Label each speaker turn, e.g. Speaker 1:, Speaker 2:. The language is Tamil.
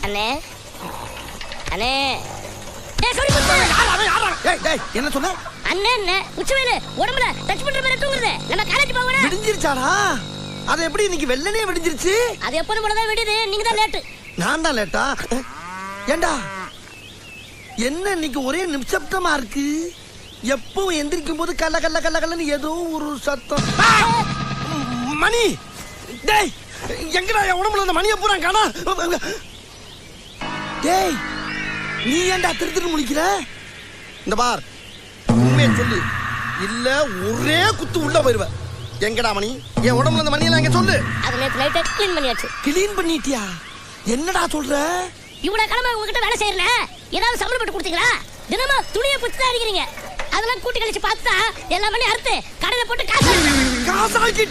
Speaker 1: அண்ணே அண்ணே
Speaker 2: என்ன சொன்ன?
Speaker 1: அண்ணே உச்சவேல உடம்புல டச் பண்ற மாதிரி தூங்குறது. நம்ம காலேஜ் போகணும்.
Speaker 2: விடிஞ்சிருச்சாடா? அது எப்படி இன்னைக்கு வெள்ளனே விடிஞ்சிருச்சு?
Speaker 1: அது எப்போதும் போல தான் விடுது. நீங்க தான் லேட்.
Speaker 2: நான் தான் லேட்டா? ஏண்டா என்ன இன்னைக்கு ஒரே நிமிஷப்தமா இருக்கு? எப்பவும் எந்திரிக்கும் போது கல்ல கல்ல கல்ல கல்லன்னு ஏதோ ஒரு சத்தம். மணி டேய் எங்கடா என் உடம்புல அந்த மணியை பூரா காணா? டேய் நீ ஏன்டா திரு முழிக்கிற? இந்த பார் உண்மையை சொல்லு, இல்ல ஒரே குத்து உள்ள போயிருவ. எங்கடா மணி? என் உடம்புல அந்த மணியெல்லாம் எங்க சொல்லு.
Speaker 1: அது நேத்து நைட்டே க்ளீன் பண்ணியாச்சு.
Speaker 2: க்ளீன் பண்ணிட்டியா? என்னடா சொல்ற?
Speaker 1: இவ்வளவு கிழமை உங்ககிட்ட வேலை செய்யறல, ஏதாவது சம்பளம் போட்டு கொடுத்தீங்களா? தினமும் துணியை குத்தி தான் அடிக்கிறீங்க. அதெல்லாம் கூட்டி கழிச்சு பார்த்தா எல்லா மணி அறுத்து கடையில போட்டு காசு
Speaker 2: காசாக்கி